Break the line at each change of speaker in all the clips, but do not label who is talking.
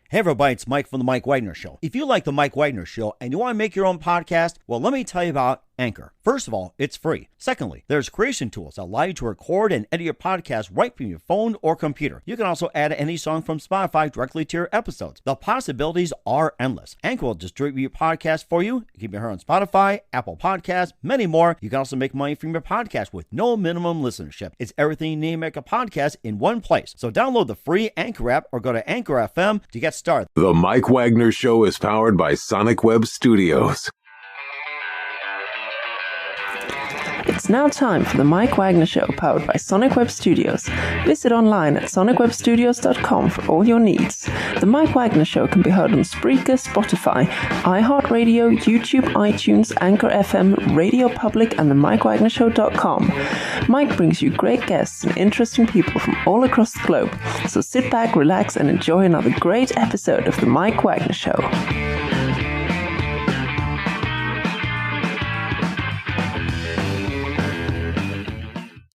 Hey everybody, it's Mike from The Mike Wagner Show. If you like The Mike Wagner Show and you want to make your own podcast, well, let me tell you about Anchor. First of all, it's free. Secondly, there's creation tools that allow you to record and edit your podcast right from your phone or computer. You can also add any song from Spotify directly to your episodes. The possibilities are endless. Anchor will distribute your podcast for you. You can be heard on Spotify, Apple Podcasts, many more. You can also make money from your podcast with no minimum listenership. It's everything you need to make a podcast in one place. So download the free Anchor app or go to Anchor FM to get started.
The Mike Wagner Show is powered by Sonic Web Studios.
It's now time for the Mike Wagner Show, powered by Sonic Web Studios. Visit online at sonicwebstudios.com for all your needs. The Mike Wagner Show can be heard on Spreaker, Spotify, iHeartRadio, YouTube, iTunes, Anchor FM, Radio Public, and themikewagnershow.com. Mike brings you great guests and interesting people from all across the globe. So sit back, relax, and enjoy another great episode of the Mike Wagner Show.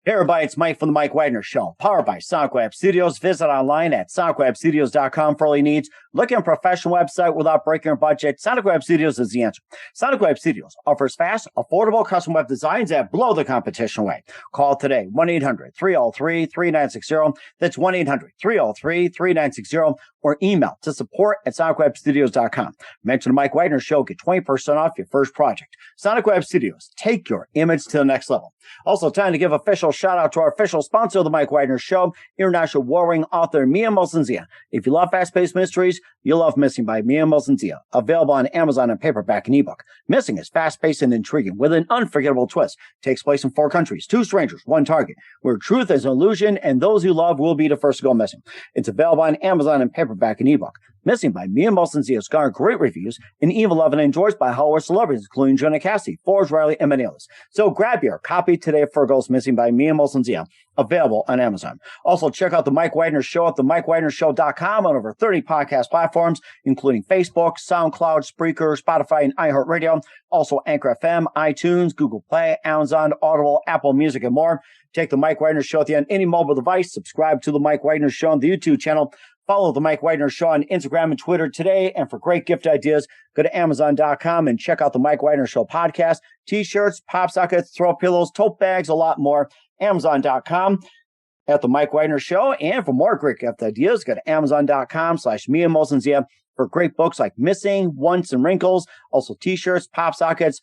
Hey everybody, it's Mike from The Mike Wagner Show, powered by Sonic Web Studios. Visit online at sonicwebstudios.com for all your needs. Looking at a professional website without breaking your budget? Sonic Web Studios is the answer. Sonic Web Studios offers fast, affordable custom web designs that blow the competition away. Call today, 1-800-303-3960. That's 1-800-303-3960. Or email to support@sonicwebstudios.com. Mention The Mike Wagner Show, get 20% off your first project. Sonic Web Studios, take your image to the next level. Also, time to give official shout out to our official sponsor of The Mike Wagner Show, international warring author Mia Molson-Zia. If you love fast-paced mysteries, you'll love Missing by Mia Molson-Zia. Available on Amazon and paperback and ebook. Missing is fast-paced and intriguing with an unforgettable twist. Takes place in 4 countries, 2 strangers, 1 target, where truth is an illusion and those you love will be the first to go missing. It's available on Amazon and paperback and ebook. Missing by Mia Molson-Zia has garnered great reviews and even loved and enjoyed by Hollywood celebrities, including Jonah Cassidy, Forrest Riley, and many others. So grab your copy today for Ghost Missing by Mia Molson-Zia, available on Amazon. Also, check out The Mike Wagner Show at themikewagnershow.com on over 30 podcast platforms, including Facebook, SoundCloud, Spreaker, Spotify, and iHeartRadio. Also, Anchor FM, iTunes, Google Play, Amazon, Audible, Apple Music, and more. Take The Mike Wagner Show on any mobile device. Subscribe to The Mike Wagner Show on the YouTube channel. Follow The Mike Wagner Show on Instagram and Twitter today. And for great gift ideas, go to Amazon.com and check out The Mike Wagner Show podcast. T-shirts, pop sockets, throw pillows, tote bags, a lot more. Amazon.com at The Mike Wagner Show. And for more great gift ideas, go to Amazon.com/Mia Molson-Zia for great books like Missing, Once, and Wrinkles. Also T-shirts, pop sockets,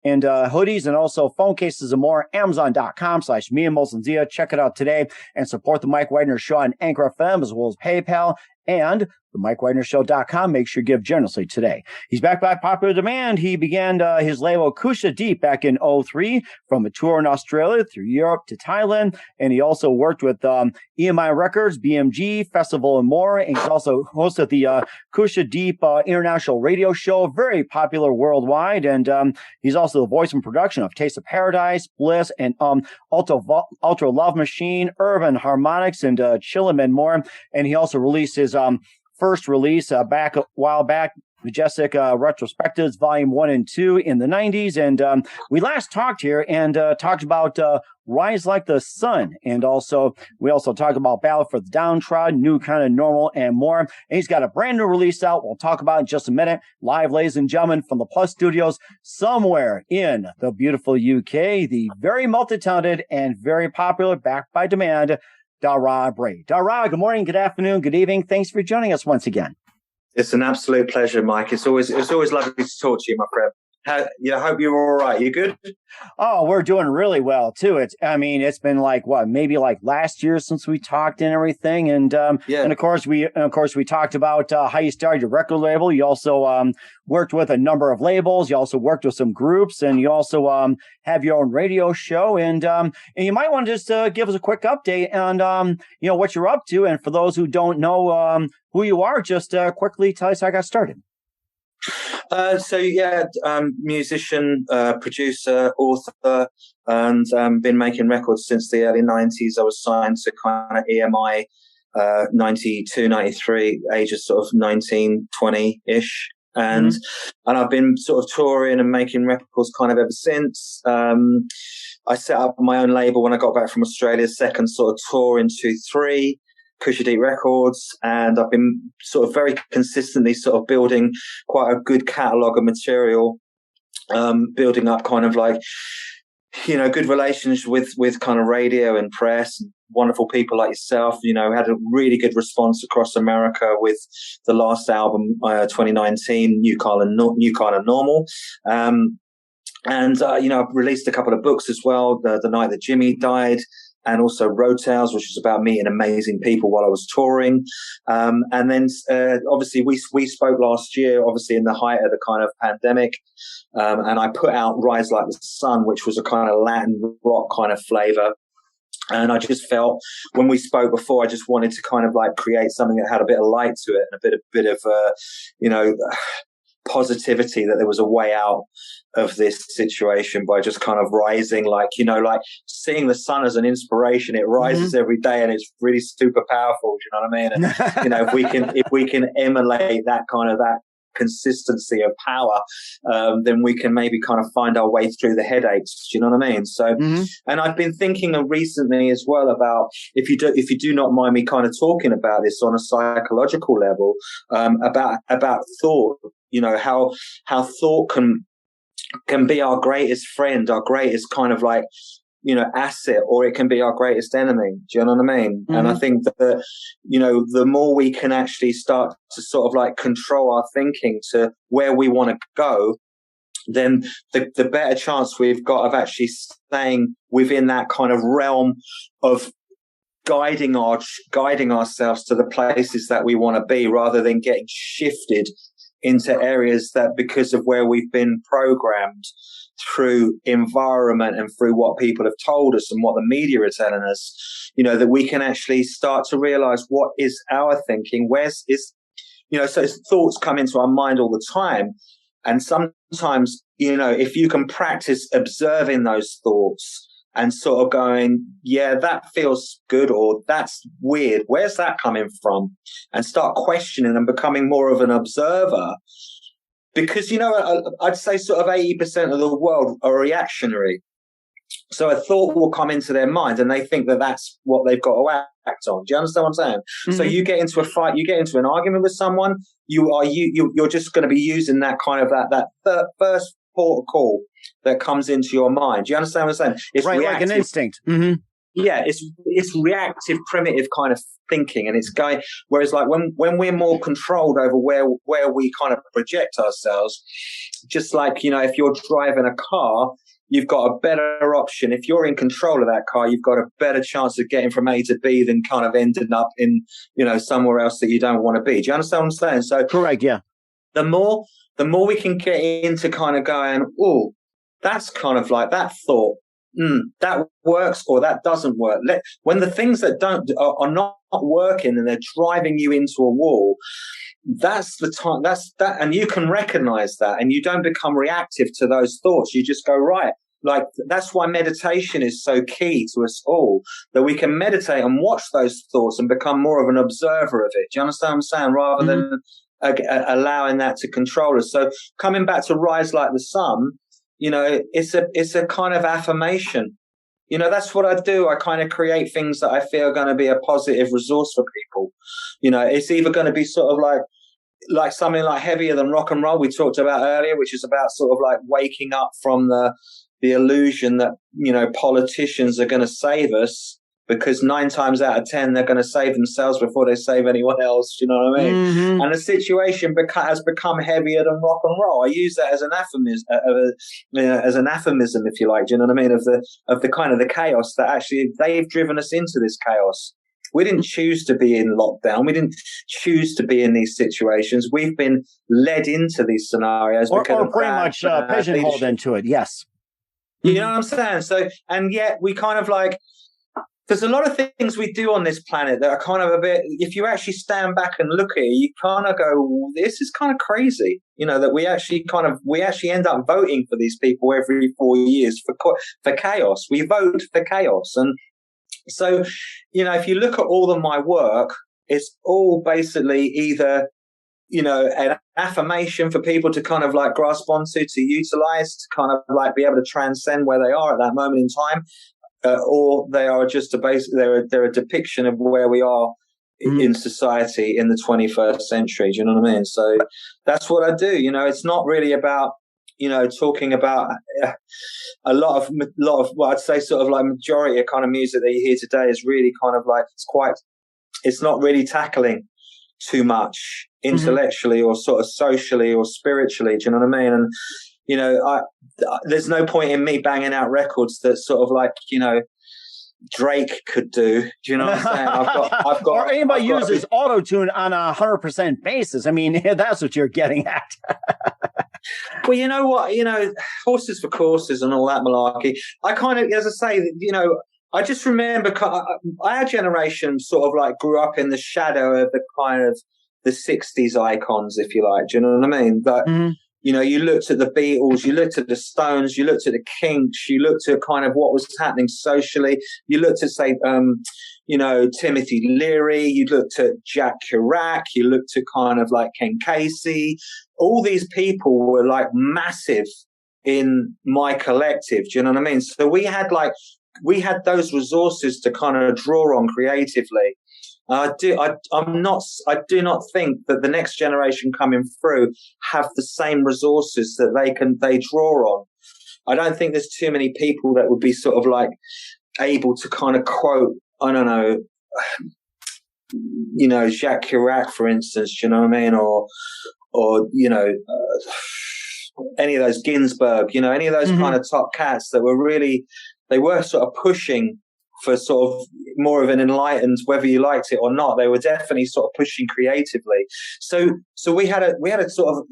and hoodies, and also phone cases and more. Amazon.com/Mia Molson-Zia. Check it out today and support The Mike Wagner Show on Anchor FM as well as PayPal and themikewagnershow.com. Make sure you give generously today. He's back by popular demand. He began his label Kusha Deep back in 2003 from a tour in Australia through Europe to Thailand. And he also worked with EMI Records, BMG, Festival, and more. And he's also hosted the Kusha Deep International Radio Show, very popular worldwide. And he's also the voice and production of Taste of Paradise, Bliss, and Ultra Love Machine, Urban Harmonics, and Chillin' and more. And he also released his first release back a while back, Majestic Retrospectives, Volume 1 and 2 in the 90s. And we last talked here and talked about Rise Like the Sun. And we also talked about Battle for the Downtrodden, New Kind of Normal, and more. And he's got a brand new release out. We'll talk about it in just a minute. Live, ladies and gentlemen, from the Plus Studios, somewhere in the beautiful UK, the very multi-talented and very popular, backed by demand, Dar Ra. Dar Ra, good morning, good afternoon, good evening. Thanks for joining us once again.
It's an absolute pleasure, Mike. It's always lovely to talk to you, my friend. I hope you're all right. You good?
Oh, we're doing really well too. It's been like maybe like last year since we talked and everything. And and of course we talked about how you started your record label. You also worked with a number of labels. You also worked with some groups, and you also have your own radio show. And you might want to just give us a quick update on what you're up to. And for those who don't know who you are, just quickly tell us how I got started.
Musician, producer, author, and been making records since the early 90s. I was signed to kind of EMI 92, 93, age of sort of 19, 20-ish. And I've been sort of touring and making records kind of ever since. I set up my own label when I got back from Australia, second sort of tour in 2003. Pusha D Records, and I've been sort of very consistently sort of building quite a good catalogue of material, building up kind of like, good relations with kind of radio and press, and wonderful people like yourself. Had a really good response across America with the last album, 2019, New Kind of Normal. I've released a couple of books as well, The Night That Jimmy Died, and also Road Tales, which was about meeting amazing people while I was touring. And then obviously we spoke last year, obviously in the height of the kind of pandemic. And I put out Rise Like the Sun, which was a kind of Latin rock kind of flavor. And I just felt when we spoke before, I just wanted to kind of like create something that had a bit of light to it and a bit of positivity, that there was a way out of this situation by just kind of rising, like seeing the sun as an inspiration. It rises every day, and it's really super powerful. Do you know what I mean? And if we can emulate that consistency of power, then we can maybe kind of find our way through the headaches. Do you know what I mean? So, and I've been thinking recently as well about, if you do not mind me kind of talking about this on a psychological level, about thought. How thought can be our greatest friend, our greatest kind of like, asset, or it can be our greatest enemy. Do you know what I mean? And I think that, the more we can actually start to sort of like control our thinking to where we want to go, then the better chance we've got of actually staying within that kind of realm of guiding ourselves to the places that we want to be, rather than getting shifted into areas that, because of where we've been programmed through environment and through what people have told us and what the media are telling us, that we can actually start to realize what is our thinking, so thoughts come into our mind all the time. And sometimes, if you can practice observing those thoughts and sort of going, yeah, that feels good, or that's weird, where's that coming from? And start questioning and becoming more of an observer. Because, I'd say sort of 80% of the world are reactionary. So a thought will come into their mind and they think that that's what they've got to act on. Do you understand what I'm saying? So you get into a fight, you get into an argument with someone, you're just going to be using that kind of that first port of call that comes into your mind. Do you understand what I'm saying? It's
right,
reactive.
like an instinct.
Yeah, it's reactive, primitive kind of thinking, and it's going. Whereas, like when we're more controlled over where we kind of project ourselves, just like if you're driving a car, you've got a better option. If you're in control of that car, you've got a better chance of getting from A to B than kind of ending up in somewhere else that you don't want to be. Do you understand what I'm saying? So
correct, yeah.
The more we can get into kind of going, oh, that's kind of like that thought. That works or that doesn't work. When the things that are not working and they're driving you into a wall, that's the time. That's that, and you can recognize that, and you don't become reactive to those thoughts. You just go, right. Like that's why meditation is so key to us all, that we can meditate and watch those thoughts and become more of an observer of it. Do you understand what I'm saying? Rather than allowing that to control us. So coming back to Rise Like the Sun, it's a kind of affirmation. That's what I do. I kind of create things that I feel are going to be a positive resource for people. It's either going to be sort of like something like Heavier Than Rock and Roll we talked about earlier, which is about sort of like waking up from the illusion that, politicians are going to save us, because 9 times out of 10, they're going to save themselves before they save anyone else. Do you know what I mean? And the situation has become heavier than rock and roll. I use that as an aphorism, if you like. Do you know what I mean? Of the kind of the chaos that actually they've driven us into this chaos. We didn't choose to be in lockdown. We didn't choose to be in these situations. We've been led into these scenarios.
Or pretty much pigeonholed into it, yes.
You know what I'm saying? So, and yet we kind of like, there's a lot of things we do on this planet that are kind of a bit, if you actually stand back and look at it, you kind of go, this is kind of crazy, that we actually end up voting for these people every 4 years for chaos. We vote for chaos. And so, if you look at all of my work, it's all basically either, an affirmation for people to kind of like grasp onto, to utilize, to kind of like be able to transcend where they are at that moment in time. Or they are just they're a depiction of where we are in society in the 21st century. Do you know what I mean? So that's what I do. It's not really about, talking about a lot of what I'd say sort of like majority of kind of music that you hear today is really kind of like, it's not really tackling too much intellectually or sort of socially or spiritually. Do you know what I mean? And, there's no point in me banging out records that sort of like, Drake could do. Do you know what I'm saying? I've got
or anybody uses auto-tune on 100% basis. I mean, that's what you're getting at.
Well, you know what? Horses for courses and all that malarkey. I kind of, as I say, I just remember our generation sort of like grew up in the shadow of the kind of the 60s icons, if you like. Do you know what I mean? But, you looked at the Beatles, you looked at the Stones, you looked at the Kinks, you looked at kind of what was happening socially. You looked at, say, Timothy Leary, you looked at Jack Kerouac, you looked at kind of like Ken Casey. All these people were like massive in my collective. Do you know what I mean? So we had those resources to kind of draw on creatively. I do not think that the next generation coming through have the same resources that they draw on. I don't think there's too many people that would be sort of like able to kind of quote, I don't know, Jacques Chirac, for instance, do you know what I mean? Or any of those Ginsberg, any of those kind of top cats that were really, they were sort of pushing for sort of more of an enlightened, whether you liked it or not, they were definitely sort of pushing creatively. So we had a sort of,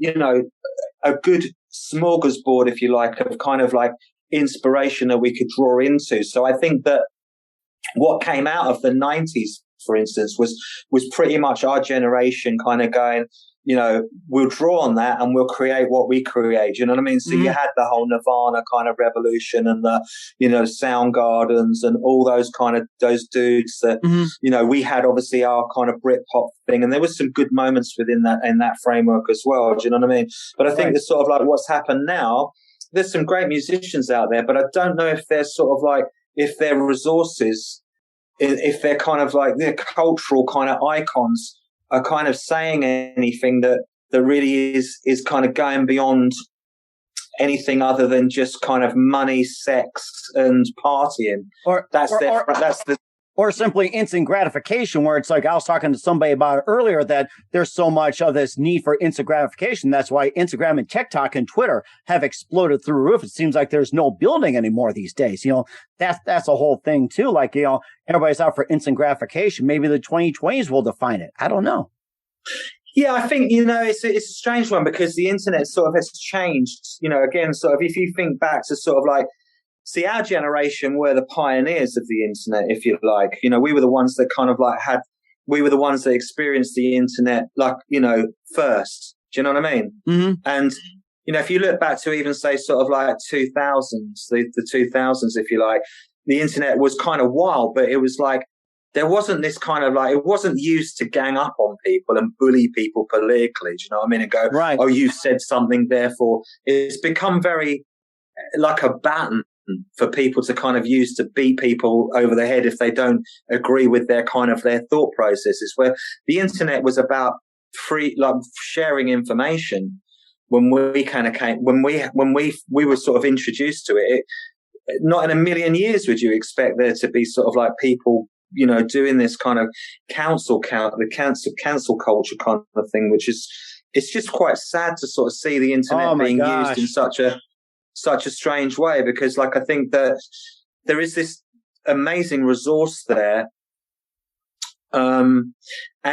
a good smorgasbord, if you like, of kind of like inspiration that we could draw into. So I think that what came out of the 90s, for instance, was pretty much our generation kind of going, we'll draw on that and we'll create what we create. You know what I mean? So you had the whole Nirvana kind of revolution and the, Soundgardens and all those dudes that, we had obviously our kind of Britpop thing. And there was some good moments in that framework as well. Do you know what I mean? But I think it's sort of like what's happened now. There's some great musicians out there, but I don't know if they're sort of like, if their resources, if they're kind of like their cultural kind of icons are kind of saying anything that really is kind of going beyond anything other than just kind of money, sex, and partying.
Or simply instant gratification, where it's like I was talking to somebody about it earlier, that there's so much of this need for instant gratification. That's why Instagram and TikTok and Twitter have exploded through the roof. It seems like there's no building anymore these days. That's a whole thing too. Like, everybody's out for instant gratification. Maybe the 2020s will define it. I don't know.
Yeah, I think, it's a strange one because the internet sort of has changed, again, sort of if you think back to sort of like, see, our generation were the pioneers of the internet, if you like. We were the ones that kind of like we were the ones that experienced the internet, like, first. Do you know what I mean? Mm-hmm. And, if you look back to even say sort of like 2000s, the 2000s, if you like, the internet was kind of wild, but it was like, there wasn't this kind of like, it wasn't used to gang up on people and bully people politically. Do you know what I mean? And go, right. Oh, you said something, therefore it's become very like a baton for people to kind of use to beat people over the head if they don't agree with their thought processes, where the internet was about free, like sharing information. When we kind of came, when we were sort of introduced to it, not in a million years would you expect there to be sort of like people, doing this kind of cancel culture kind of thing, which is, it's just quite sad to sort of see the internet being used in such a strange way, because like, I think that there is this amazing resource there. And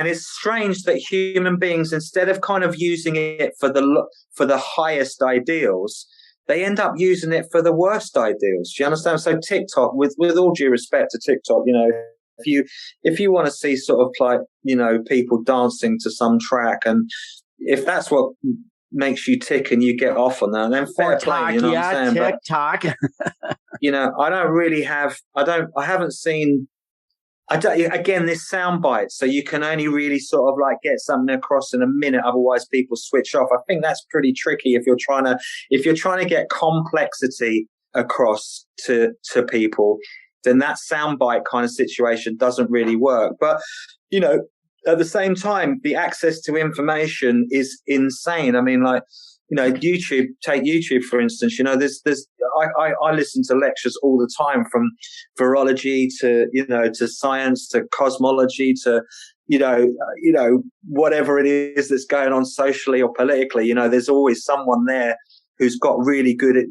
it's strange that human beings, instead of kind of using it for the highest ideals, they end up using it for the worst ideals. Do you understand? So TikTok, with all due respect to TikTok, if you want to see sort of like, people dancing to some track, and if that's what makes you tick and you get off on that, then fair play, you know what I'm saying?
TikTok.
Again, this sound bite, so you can only really sort of like get something across in a minute, otherwise people switch off. I think that's pretty tricky if you're trying to get complexity across to people, then that soundbite kind of situation doesn't really work. But, at the same time, the access to information is insane. I mean, like, take YouTube, for instance, I listen to lectures all the time, from virology to science, to cosmology, to, whatever it is that's going on socially or politically. There's always someone there who's got really good at,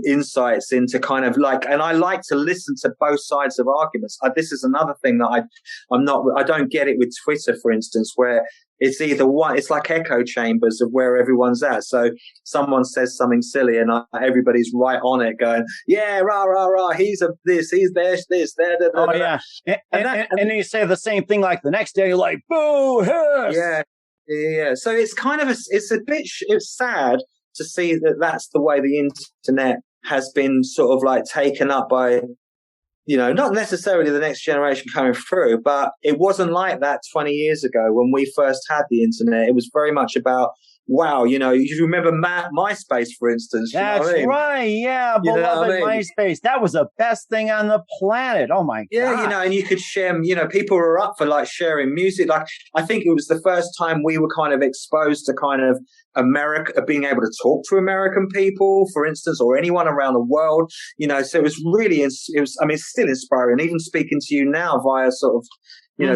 insights into kind of like, and I like to listen to both sides of arguments. This is another thing that I don't get it with Twitter, for instance, where it's either one, it's like echo chambers of where everyone's at. So someone says something silly and everybody's right on it going, yeah, rah, rah, rah, he's this, there.
Oh, yeah. And then you say the same thing like the next day, you're like, boo, hiss.
Yeah. So it's kind of, it's sad to see that that's the way the internet has been sort of like taken up by, not necessarily the next generation coming through, but it wasn't like that 20 years ago when we first had the internet. It was very much about, wow, you remember MySpace, for instance.
That's right. Yeah. Beloved MySpace. That was the best thing on the planet. Oh my God.
Yeah. And you could share, people were up for like sharing music. Like, I think it was the first time we were kind of exposed to kind of America, being able to talk to American people, for instance, or anyone around the world, so it was really, it's still inspiring. Even speaking to you now via sort of,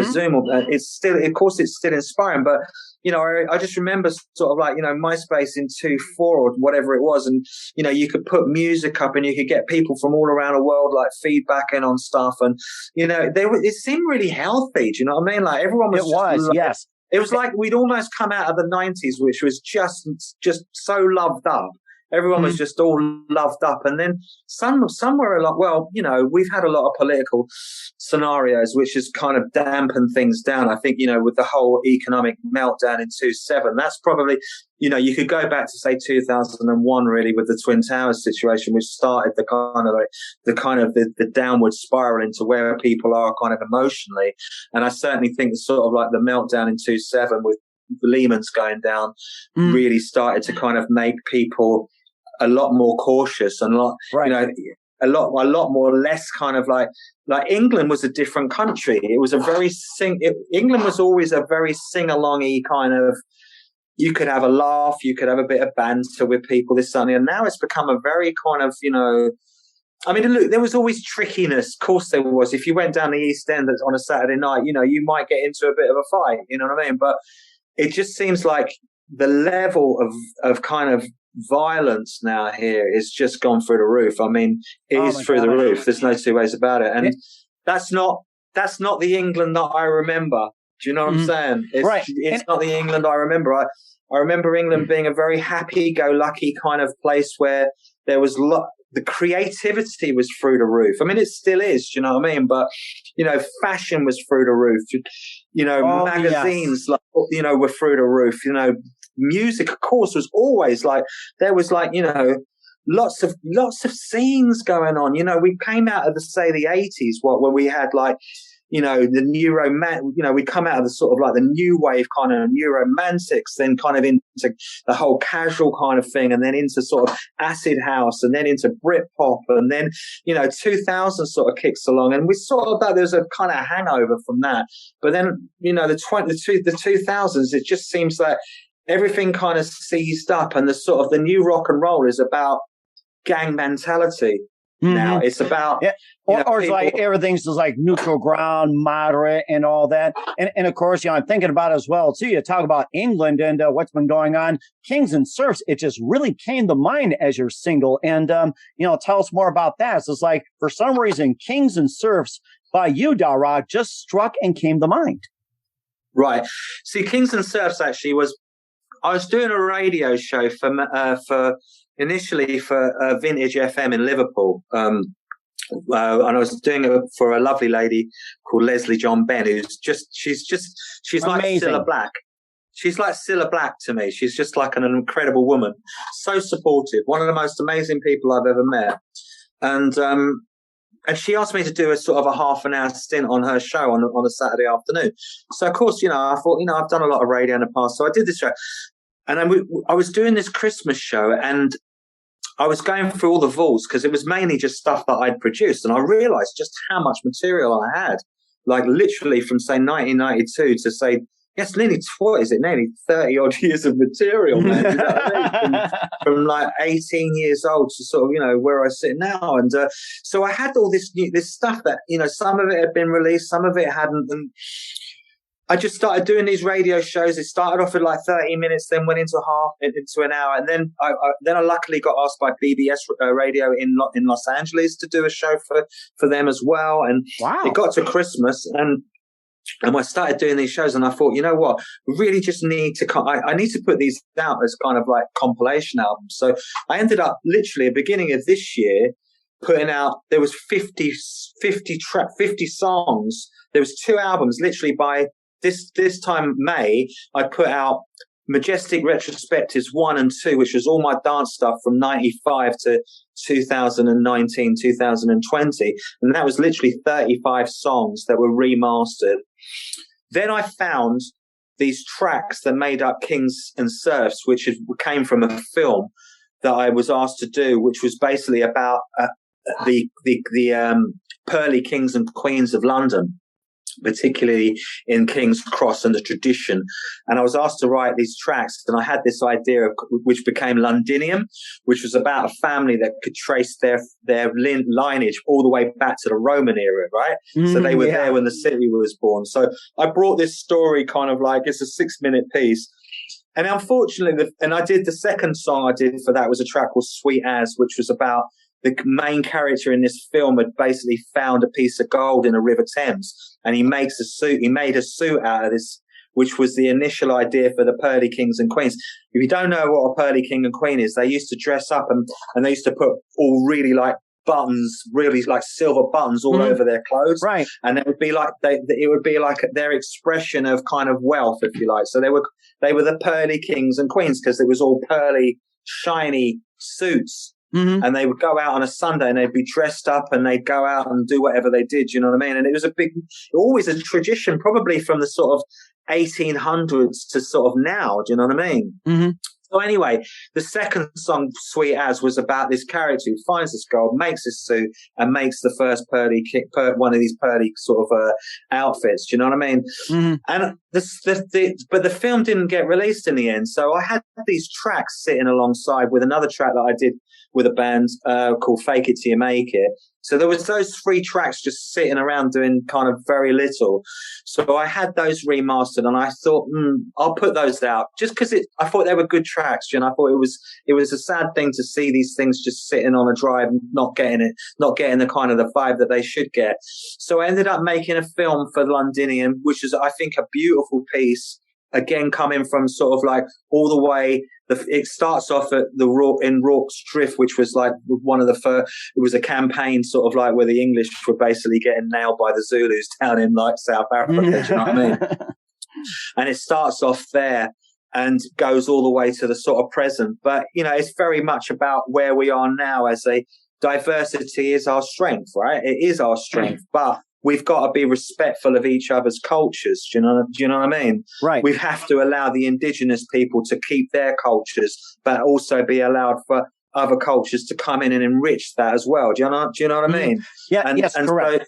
Zoom, it's still, of course, it's still inspiring, but, I just remember sort of like, MySpace in 2004 or whatever it was. And, you could put music up and you could get people from all around the world, like feedbacking on stuff. And, it seemed really healthy. Do you know what I mean? Like everyone was,
yes.
It was like we'd almost come out of the 90s, which was just so loved up. Everyone was just all loved up. And then somewhere along, we've had a lot of political scenarios, which has kind of dampened things down. I think, with the whole economic meltdown in 2007, that's probably, you could go back to say 2001, really, with the Twin Towers situation, which started the downward spiral into where people are kind of emotionally. And I certainly think sort of like the meltdown in 2007 with Lehman's going down really started to kind of make people a lot more cautious and a lot more less kind of like England was a different country. It was England was always a very sing-along-y kind of, you could have a laugh, you could have a bit of banter with people, this, something. And now it's become a very kind of, look, there was always trickiness. Of course there was. If you went down the East End on a Saturday night, you might get into a bit of a fight, you know what I mean? But it just seems like the level of kind of violence now here is just gone through the roof. I mean, it is through the roof. There's no two ways about it. And that's not the England that I remember. Do you know what I'm saying? It's not the England I remember. I remember England being a very happy-go-lucky kind of place where there was the creativity was through the roof. I mean, it still is, do you know what I mean? But, fashion was through the roof. Magazines, were through the roof. Music, of course, was always like, there was like, lots of scenes going on. We came out of the 80s, where we had like, the we come out of the sort of like the new wave kind of neuromantics, then kind of into the whole casual kind of thing, and then into sort of acid house, and then into Britpop, and then 2000 sort of kicks along, and we sort of there's a kind of hangover from that. But then the 2000s, it just seems like everything kind of seized up, and the sort of the new rock and roll is about gang mentality. Now it's about,
or it's like everything's just like neutral ground, moderate, and all that. And of course, I'm thinking about it as well too. You talk about England and what's been going on. Kings and Serfs, it just really came to mind as your single. And tell us more about that. So it's like, for some reason, Kings and Serfs by you, Dar Ra, just struck and came to mind.
Right. See, Kings and Serfs actually I was doing a radio show initially for Vintage FM in Liverpool. And I was doing it for a lovely lady called Leslie John Ben, she's like Cilla Black. She's like Cilla Black to me. She's just like an incredible woman. So supportive. One of the most amazing people I've ever met. And she asked me to do a sort of a half an hour stint on her show on a Saturday afternoon. So of course, I thought, I've done a lot of radio in the past. So I did this show. And then I was doing this Christmas show, and I was going through all the vaults because it was mainly just stuff that I'd produced. And I realized just how much material I had. like literally from say 1992 to say, yes, nearly, what is it, nearly 30 odd years of material, man. You know what I mean? From like 18 years old to sort of, you know, where I sit now. And so I had all this stuff that, you know, some of it had been released, some of it hadn't. And I just started doing these radio shows. It started off at like 30 minutes, then went into an hour. And then I luckily got asked by BBS Radio in Los Angeles to do a show for them as well. And
wow.
It got to Christmas and I started doing these shows and I thought, you know what, we really just need to, I need to put these out as kind of like compilation albums. So I ended up literally at the beginning of this year putting out, there was 50 songs. There was 2 albums literally by this time May. I put out Majestic Retrospectives 1 and 2, which was all my dance stuff from 95 to 2019, 2020. And that was literally 35 songs that were remastered. Then I found these tracks that made up Kings and Serfs, which came from a film that I was asked to do, which was basically about the pearly kings and queens of London, particularly in King's Cross and the tradition. And I was asked to write these tracks, and I had this idea which became Londinium, which was about a family that could trace their lineage all the way back to the Roman era, right? So they were there when the city was born. So I brought this story kind of like, it's a 6-minute piece. And unfortunately, and I did the second song I did for that was a track called Sweet As, which was about the main character in this film had basically found a piece of gold in a River Thames, and he made a suit out of this, which was the initial idea for the pearly kings and queens. If you don't know what a pearly king and queen is, they used to dress up and they used to put all really like buttons, really like silver buttons all over their clothes.
Right.
And it would be like their expression of kind of wealth, if you like. So they were the pearly kings and queens because it was all pearly, shiny suits. Mm-hmm. And they would go out on a Sunday and they'd be dressed up and they'd go out and do whatever they did, you know what I mean? And it was always a tradition, probably from the sort of 1800s to sort of now, do you know what I mean? Mm-hmm. So anyway, the second song, Sweet As, was about this character who finds this gold, makes this suit, and makes the first one of these pearly sort of outfits. Do you know what I mean? Mm-hmm. And but the film didn't get released in the end. So I had these tracks sitting alongside with another track that I did with a band called Fake It Till You Make It. So there was those 3 tracks just sitting around doing kind of very little. So I had those remastered and I thought, I'll put those out just because I thought they were good tracks. You know, I thought it was a sad thing to see these things just sitting on a drive and not getting the kind of the vibe that they should get. So I ended up making a film for Londinium, which is, I think, a beautiful piece. Again, coming from sort of like all the way, it starts off at in Rorke's Drift, which was like one of the first. It was a campaign, sort of like where the English were basically getting nailed by the Zulus down in like South Africa. Do you know what I mean? And it starts off there and goes all the way to the sort of present. But you know, it's very much about where we are now as a diversity is our strength, right? It is our strength, but we've got to be respectful of each other's cultures. Do you know what I mean? Right. We have to allow the indigenous people to keep their cultures, but also be allowed for other cultures to come in and enrich that as well. Do you know what I mean?
Yeah. Yes. Correct.
So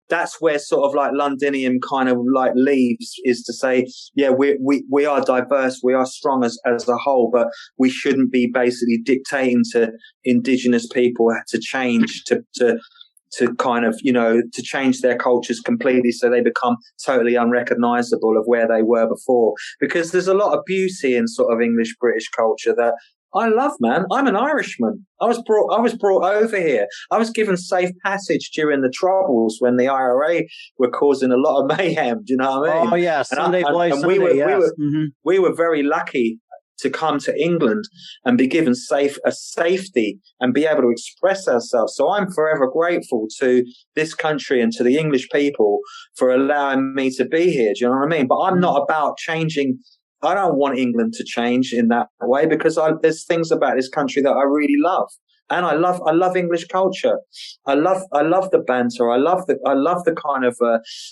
that's where sort of like Londinium kind of like leaves, is to say, yeah, we are diverse, we are strong as a whole, but we shouldn't be basically dictating to indigenous people to change to kind of, you know, to change their cultures completely so they become totally unrecognizable of where they were before. Because there's a lot of beauty in sort of English British culture that I love, man. I'm an Irishman. I was brought over here. I was given safe passage during the Troubles when the IRA were causing a lot of mayhem. Do you know what I mean?
Oh yeah, Sunday Bloody Sunday.
We were very lucky to come to England and be given safety and be able to express ourselves. So I'm forever grateful to this country and to the English people for allowing me to be here. Do you know what I mean? But I'm not about changing. I don't want England to change in that way, because there's things about this country that I really love. And I love English culture. I love the banter. I love the kind of,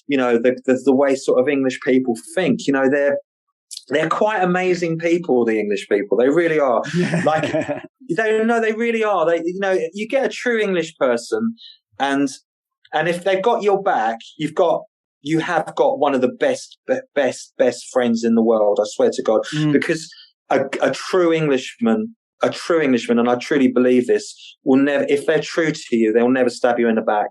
you know, the way sort of English people think. You know, they're quite amazing people, the English people. They really are. Like, they really are. They, you know, you get a true English person, and if they've got your back, you've got you have got one of the best friends in the world. I swear to God, because a true Englishman, and I truly believe this, will never, if they're true to you, they'll never stab you in the back.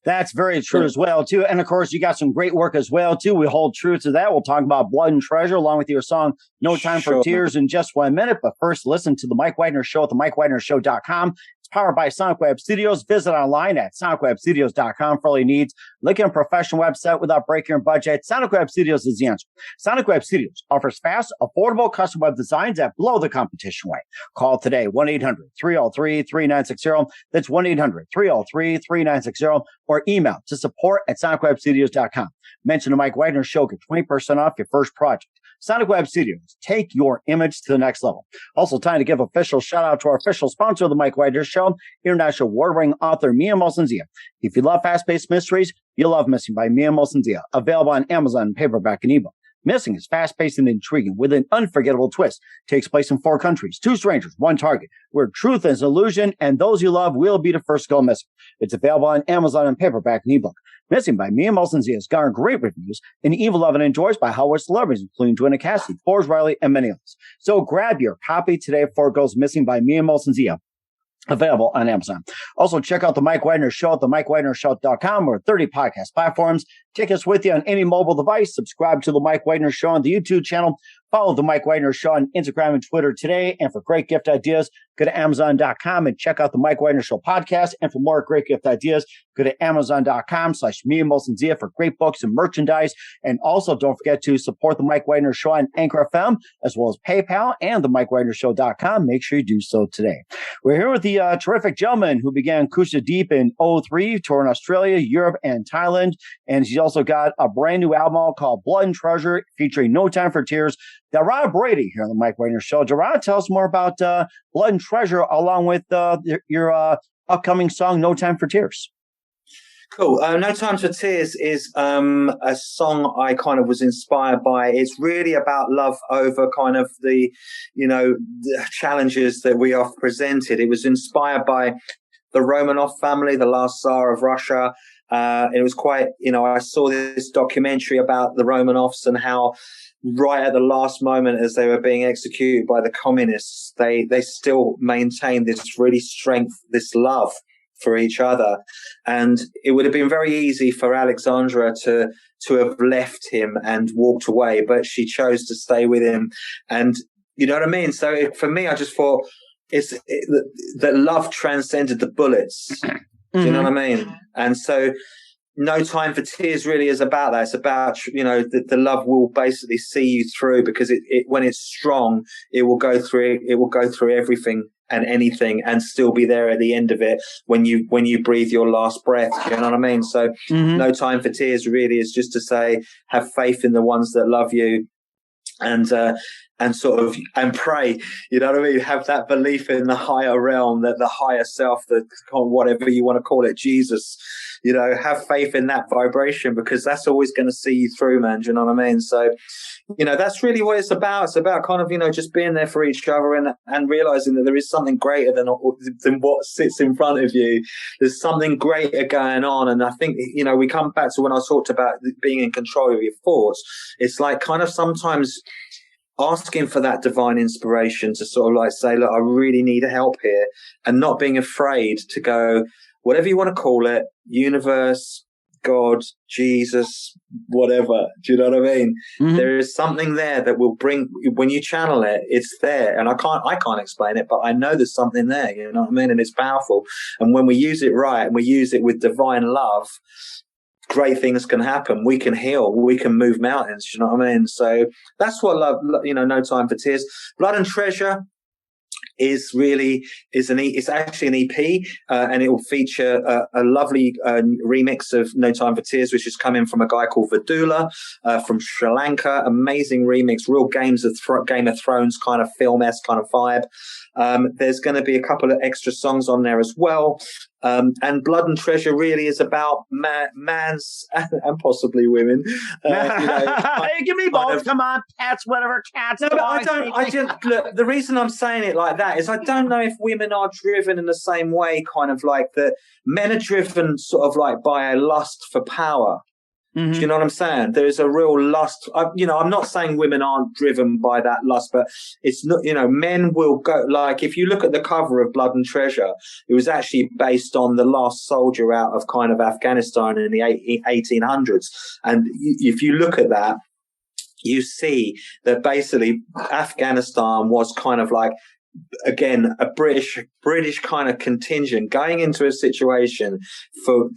That's very true as well, too. And of course, you got some great work as well, too. We hold true to that. We'll talk about Blood and Treasure along with your song, No Time for Tears, in just 1 minute. But first, listen to the Mike Wagner Show at themikewagnershow.com. It's powered by Sonic Web Studios. Visit online at sonicwebstudios.com for all your needs. Look at a professional website without breaking your budget. Sonic Web Studios is the answer. Sonic Web Studios offers fast, affordable custom web designs that blow the competition away. Call today, 1-800-303-3960. That's 1-800-303-3960. Or email to support@sonicwebstudios.com. Mention the Mike Wagner Show. Get 20% off your first project. Sonic Web Studios, take your image to the next level. Also, time to give official shout out to our official sponsor of the Mike Wagner Show, international award-winning author Mia Molson-Zia. If you love fast-paced mysteries, you'll love Missing by Mia Molson-Zia, available on Amazon, paperback, and ebook. Missing is fast-paced and intriguing with an unforgettable twist. Takes place in 4 countries, 2 strangers, 1 target, where truth is an illusion and those you love will be the first to go missing. It's available on Amazon and paperback and ebook. Missing by Mia Molson-Zia has garnered great reviews and even loved and enjoyed by Hollywood celebrities, including Joanna Cassidy, Forrest Riley, and many others. So grab your copy today before it goes missing by Mia Molson-Zia. Available on Amazon. Also, check out the Mike Wagner Show at themikewagnershow.com or 30 podcast platforms. Take us with you on any mobile device. Subscribe to the Mike Wagner Show on the YouTube channel. Follow the Mike Wagner Show on Instagram and Twitter today. And for great gift ideas, go to Amazon.com and check out the Mike Wagner Show podcast. And for more great gift ideas, go to Amazon.com/Mia Molson-Zia for great books and merchandise. And also, don't forget to support the Mike Wagner Show on Anchor FM, as well as PayPal and the MikeWagnerShow.com. Make sure you do so today. We're here with the terrific gentleman who began Kusa Deep in 2003, touring Australia, Europe, and Thailand. And he's also got a brand new album called Blood and Treasure, featuring No Time for Tears. Dar Ra Brady here on the Mike Wagner Show. Dar Ra, tell us more about Blood and Treasure, along with your upcoming song, No Time for Tears.
Cool. No Time for Tears is a song I kind of was inspired by. It's really about love over kind of the challenges that we are presented. It was inspired by the Romanov family, the last Tsar of Russia. It was quite, I saw this documentary about the Romanovs and how right at the last moment, as they were being executed by the communists, they still maintained this really strength, this love for each other. And it would have been very easy for Alexandra to have left him and walked away, but she chose to stay with him. And you know what I mean? So for me, I just thought that love transcended the bullets. Do you know what I mean? And so No Time for Tears really is about that. It's about, the love will basically see you through, because it when it's strong, it will go through everything and anything and still be there at the end of it when you breathe your last breath. You know what I mean? So No Time for Tears really is just to say, have faith in the ones that love you, and pray, you know what I mean? Have that belief in the higher realm, that the higher self, that whatever you want to call it, Jesus, have faith in that vibration, because that's always going to see you through, man. Do you know what I mean? So, that's really what it's about. It's about kind of, just being there for each other and realizing that there is something greater than what sits in front of you. There's something greater going on. And I think, we come back to when I talked about being in control of your thoughts. It's like kind of sometimes asking for that divine inspiration to sort of like say, look, I really need help here, and not being afraid to go, whatever you want to call it, universe, God, Jesus, whatever. Do you know what I mean? There is something there that will bring, when you channel it, it's there. And I can't explain it, but I know there's something there, you know what I mean? And it's powerful. And when we use it right, and we use it with divine love, great things can happen. We can heal. We can move mountains. You know what I mean? So that's what love, No Time for Tears. Blood and Treasure is actually an EP, and it will feature a lovely remix of No Time for Tears, which is coming from a guy called Vidula from Sri Lanka. Amazing remix, real Game of Thrones kind of film-esque kind of vibe. There's going to be a couple of extra songs on there as well. And Blood and Treasure really is about man's and possibly women.
Hey, give me both. Come on, cats, whatever, cats.
No, but I just look. The reason I'm saying it like that is I don't know if women are driven in the same way. Kind of like that, men are driven sort of like by a lust for power.
Mm-hmm.
Do you know what I'm saying? There is a real lust. I'm not saying women aren't driven by that lust, but it's not, men will go, like, if you look at the cover of Blood and Treasure, it was actually based on the last soldier out of kind of Afghanistan in the 1800s. And if you look at that, you see that basically Afghanistan was kind of like, again, a British kind of contingent going into a situation for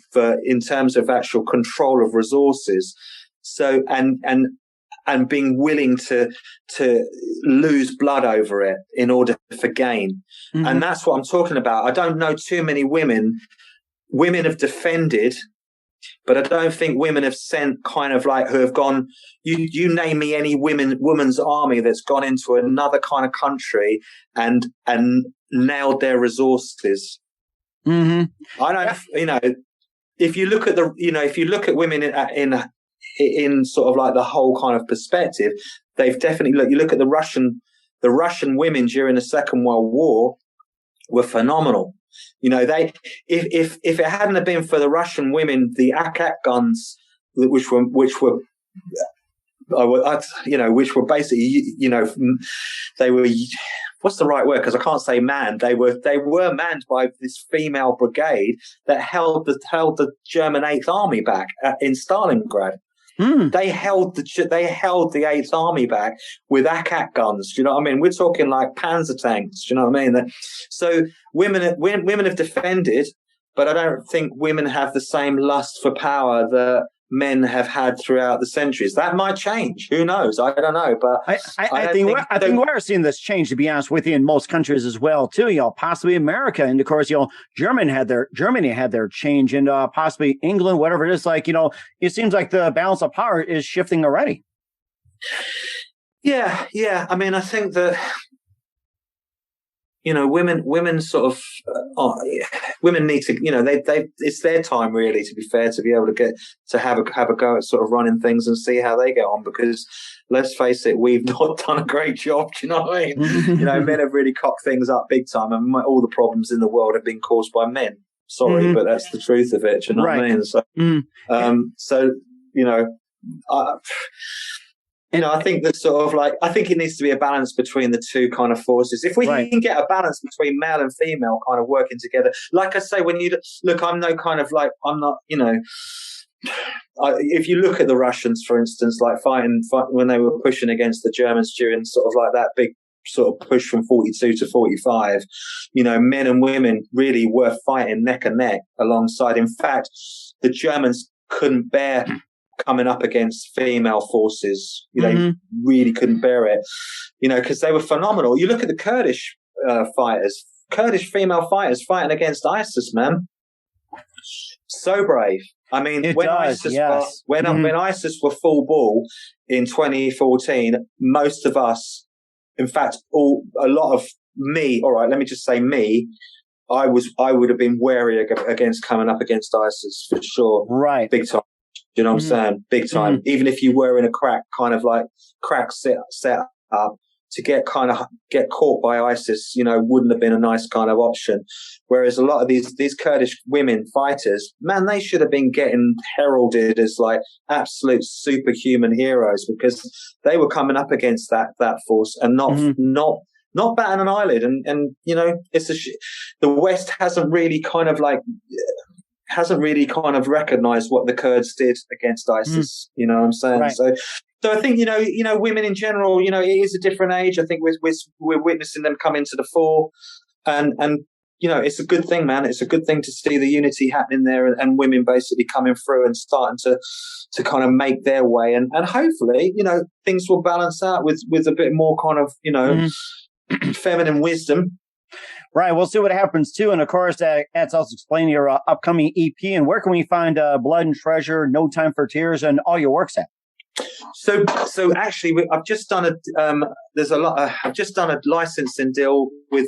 in terms of actual control of resources. So and being willing to lose blood over it in order for gain. Mm-hmm. And that's what I'm talking about. I don't know too many women have defended, but I don't think women have sent kind of like, who have gone, you name me any women's army that's gone into another kind of country and nailed their resources.
Mm-hmm.
I don't, if you look at women in sort of like the whole kind of perspective, they've definitely, you look at the Russian women during the Second World War were phenomenal. If it hadn't have been for the Russian women, the AK guns, which were basically, they were, what's the right word? Because I can't say manned. They were manned by this female brigade that held the German 8th Army back in Stalingrad. They held the 8th Army back with AK guns. Do you know what I mean? We're talking like Panzer tanks. Do you know what I mean? So women have defended, but I don't think women have the same lust for power that men have had throughout the centuries. That might change. Who knows? I don't know. But
I think we're seeing this change, to be honest with you, in most countries as well, too. Possibly America, and of course, Germany had their change, and possibly England, whatever it is. Like, it seems like the balance of power is shifting already.
Yeah. I mean, I think that women sort of women need to, it's their time, really, to be fair, to be able to have a go at sort of running things and see how they get on, because let's face it, we've not done a great job. Do you know what I mean? Men have really cocked things up big time, and all the problems in the world have been caused by men. Sorry, but that's the truth of it. Do you know what I mean? So, I think that sort of like, I think it needs to be a balance between the two kind of forces. If we can get a balance between male and female kind of working together, like I say, when you look, I'm no kind of like, I'm not, if you look at the Russians, for instance, like fighting when they were pushing against the Germans during sort of like that big sort of push from 42 to 45, men and women really were fighting neck and neck alongside. In fact, the Germans couldn't bear coming up against female forces. They really couldn't bear it, because they were phenomenal. You look at the Kurdish Kurdish female fighters fighting against ISIS, man. So brave. I mean, when ISIS were full ball in 2014, most of us, in fact, a lot of me, all right, let me just say me, I would have been wary against coming up against ISIS for sure. Right. Big time. You know what I'm saying? Big time. Even if you were in a crack set up, to get caught by ISIS, wouldn't have been a nice kind of option. Whereas a lot of these Kurdish women fighters, man, they should have been getting heralded as like absolute superhuman heroes, because they were coming up against that force and not batting an eyelid. And it's the West hasn't really kind of recognized what the Kurds did against ISIS. You know what I'm saying? Right. So I think, women in general, it is a different age. I think we're witnessing them come into the fore, and it's a good thing, man. It's a good thing to see the unity happening there, and women basically coming through and starting to kind of make their way, and hopefully, things will balance out with a bit more kind of, feminine wisdom.
Right. We'll see what happens too. And of course, that's also explaining your upcoming EP. And where can we find Blood and Treasure, No Time for Tears, and all your works at?
So actually, I've just done I've just done a licensing deal with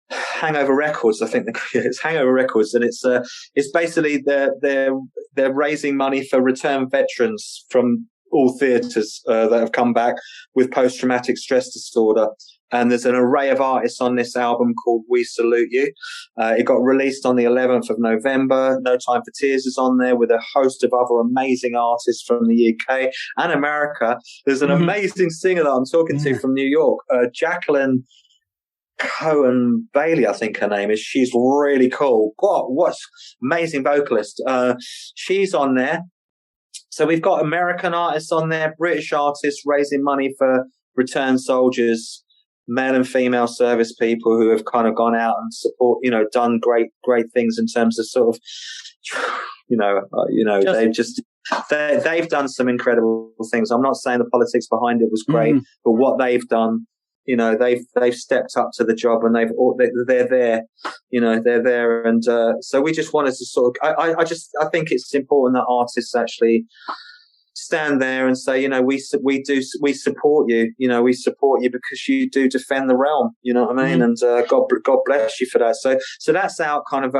Hangover Records. I think it's Hangover Records, and it's basically they're raising money for returned veterans from all theatres that have come back with post-traumatic stress disorder. And there's an array of artists on this album called We Salute You. It got released on the 11th of November. No Time for Tears is on there with a host of other amazing artists from the UK and America. There's an amazing singer that I'm talking to from New York, Jacqueline Cohen Bailey, I think her name is. She's really cool. What amazing vocalist. She's on there. So we've got American artists on there, British artists raising money for returned soldiers, male and female service people who have kind of gone out and support, done great things in terms of sort of, they've done some incredible things. I'm not saying the politics behind it was great, but what they've done, they've stepped up to the job and they're there, they're there. And, so we just wanted to sort of, I think it's important that artists actually stand there and say, we support you, we support you because you do defend the realm, you know what I mean? And God bless you for that. So that's out kind of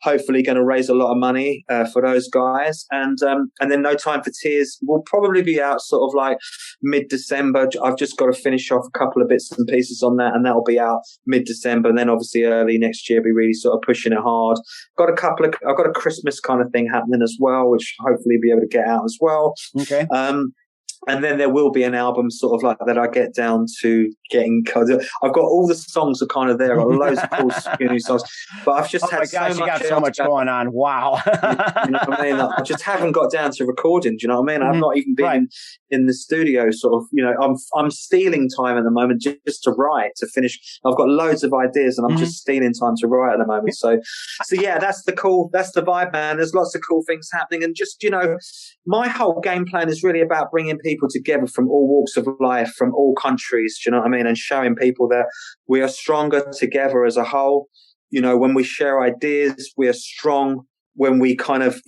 hopefully going to raise a lot of money for those guys, and then No Time for Tears will probably be out sort of like mid-December. I've just got to finish off a couple of bits and pieces on that, and that'll be out mid-December, and then obviously early next year be really sort of pushing it hard. I've got a Christmas kind of thing happening as well, which hopefully be able to get out as well.
Okay.
And then there will be an album sort of like that I get down to getting. I've got all the songs are kind of there. I've got loads of cool new songs, but I've just had
you got so much going on. Wow.
You know what I mean? I just haven't got down to recording. Do you know what I mean? I've not even been in the studio. Sort of, I'm stealing time at the moment just to write, to finish. I've got loads of ideas, and I'm just stealing time to write at the moment. So yeah, that's the vibe, man. There's lots of cool things happening, and just my whole game plan is really about bringing people together from all walks of life, from all countries, do you know what I mean? And showing people that we are stronger together as a whole. When we share ideas, we are strong. When we kind of,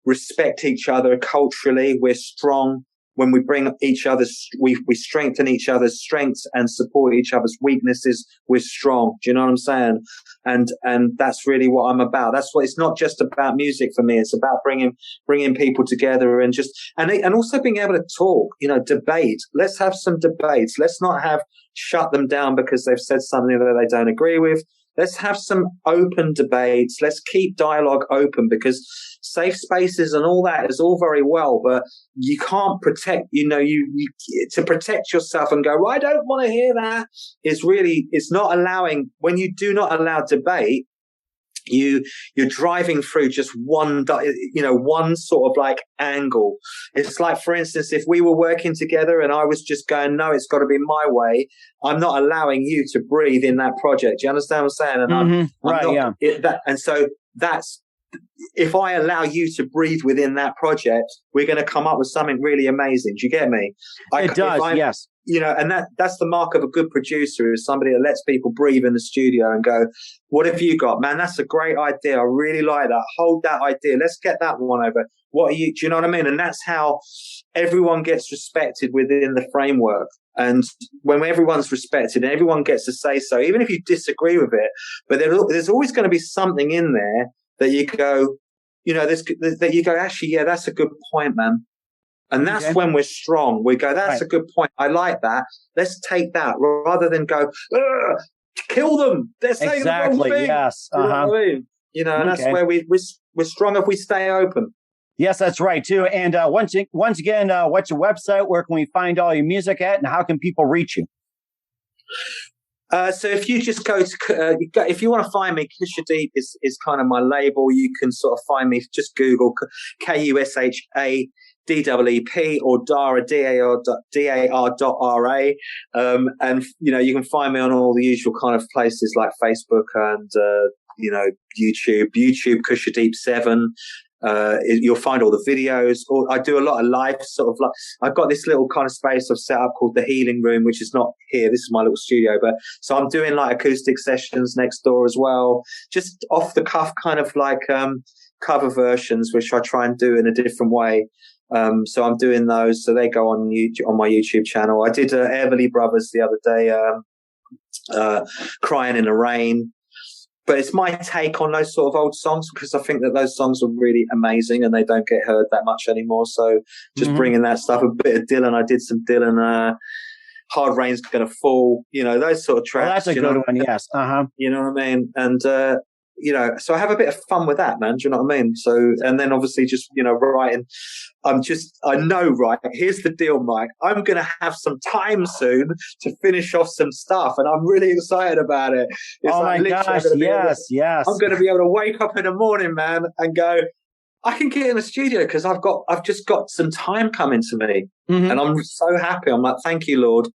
respect each other culturally, we're strong. When we bring we strengthen each other's strengths and support each other's weaknesses, we're strong. Do you know what I'm saying? And that's really what I'm about. It's not just about music for me. It's about bringing people together and and also being able to talk, debate. Let's have some debates. Let's not shut them down because they've said something that they don't agree with. Let's have some open debates. Let's keep dialogue open, because safe spaces and all that is all very well, but you can't protect, to protect yourself and go, well, I don't want to hear that. It's not allowing, when you do not allow debate, you're driving through just one sort of like angle. It's like, for instance, if we were working together and I was just going, no, it's got to be my way, I'm not allowing you to breathe in that project. Do you understand what I'm saying? And so that's, if I allow you to breathe within that project, we're going to come up with something really amazing. Do you get me?
It does, yes.
And that's the mark of a good producer, is somebody that lets people breathe in the studio and go, what have you got? Man, that's a great idea. I really like that. Hold that idea. Let's get that one over. Do you know what I mean? And that's how everyone gets respected within the framework. And when everyone's respected and everyone gets to say so, even if you disagree with it, but there's always going to be something in there that you go, that you go, actually, yeah, that's a good point, man. And that's when we're strong. We go, that's a good point. I like that. Let's take that rather than go, kill them. They're saying the wrong thing.
Yes.
You know what I mean? And that's where we're strong if we stay open.
Yes, that's right, too. And once again, what's your website? Where can we find all your music at? And how can people reach you?
So if you just go to, if you want to find me, Kusha Deep is kind of my label. You can sort of find me, just Google KUSHA DEEP or Dar Ra, DAR.RA. And, you can find me on all the usual kind of places like Facebook and, YouTube Kusha Deep 7. You'll find all the videos. Or I do a lot of live sort of like, I've got this little kind of space I've set up called the Healing Room, which is not here. This is my little studio, but so I'm doing like acoustic sessions next door as well. Just off the cuff kind of like, cover versions, which I try and do in a different way. So I'm doing those. So they go on YouTube, on my YouTube channel. I did Everly Brothers the other day, Crying in the Rain. but it's my take on those sort of old songs, because I think that those songs are really amazing and they don't get heard that much anymore. So just bringing that stuff, a bit of Dylan. I did some Dylan, Hard Rain's Gonna Fall, those sort of tracks.
Well, that's a good one, yes.
You know what I mean? And, so I have a bit of fun with that, man. Do you know what I mean? So, and then obviously just, writing. I know, right? Here's the deal, Mike. I'm going to have some time soon to finish off some stuff, and I'm really excited about it. It's
my gosh, yes.
I'm going to be able to wake up in the morning, man, and go, I can get in the studio because I've just got some time coming to me. And I'm so happy. I'm like, thank you, Lord.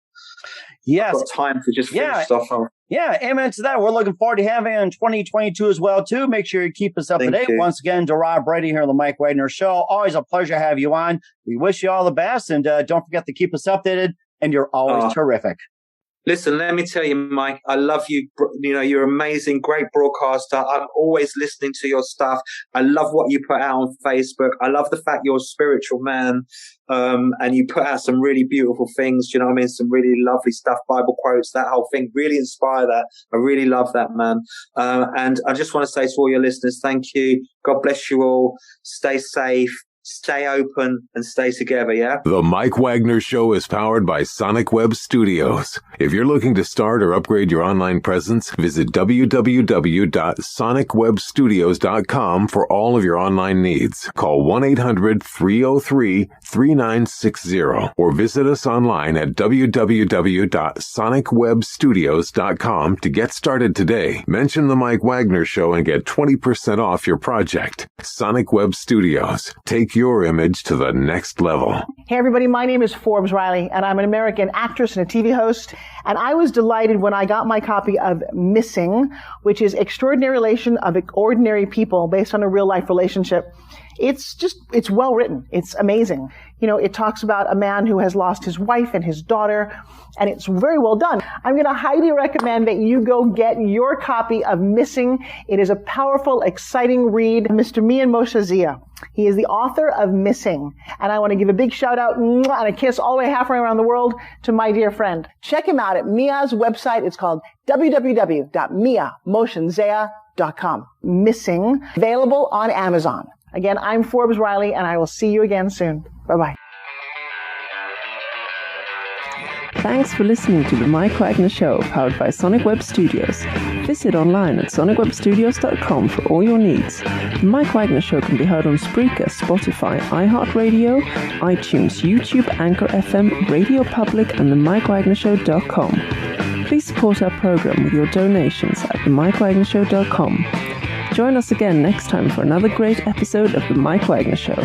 Yes.
I've got time to just finish stuff off.
Yeah, amen to that. We're looking forward to having you in 2022 as well, too. Make sure you keep us up to date. Once again, Dar Ra Brady here on the Mike Wagner Show. Always a pleasure to have you on. We wish you all the best, and don't forget to keep us updated, and you're always terrific.
Listen, let me tell you, Mike, I love you. You're amazing, great broadcaster. I'm always listening to your stuff. I love what you put out on Facebook. I love the fact you're a spiritual man, and you put out some really beautiful things. You know what I mean? Some really lovely stuff, Bible quotes, that whole thing. Really inspire that. I really love that, man. And I just want to say to all your listeners, thank you. God bless you all. Stay safe. Stay open and stay together, yeah?
The Mike Wagner Show is powered by Sonic Web Studios. If you're looking to start or upgrade your online presence, visit www.sonicwebstudios.com for all of your online needs. Call 1-800-303-3960 or visit us online at www.sonicwebstudios.com to get started today. Mention the Mike Wagner Show and get 20% off your project. Sonic Web Studios. Take your image to the next level.
Hey everybody, my name is Forbes Riley, and I'm an American actress and a TV host. And I was delighted when I got my copy of Missing, which is Extraordinary Relation of Ordinary People based on a real life relationship. It's well written. It's amazing. It talks about a man who has lost his wife and his daughter, and it's very well done. I'm going to highly recommend that you go get your copy of Missing. It is a powerful, exciting read. Mr. Mian Moshe Zia. He is the author of Missing. And I want to give a big shout out and a kiss all the way halfway around the world to my dear friend. Check him out at Mia's website. It's called www.miamoshenzea.com. Missing. Available on Amazon. Again, I'm Forbes Riley, and I will see you again soon. Bye-bye.
Thanks for listening to The Mike Wagner Show, powered by Sonic Web Studios. Visit online at sonicwebstudios.com for all your needs. The Mike Wagner Show can be heard on Spreaker, Spotify, iHeartRadio, iTunes, YouTube, Anchor FM, Radio Public, and themikewagnershow.com. Please support our program with your donations at themikewagnershow.com. Join us again next time for another great episode of The Mike Wagner Show.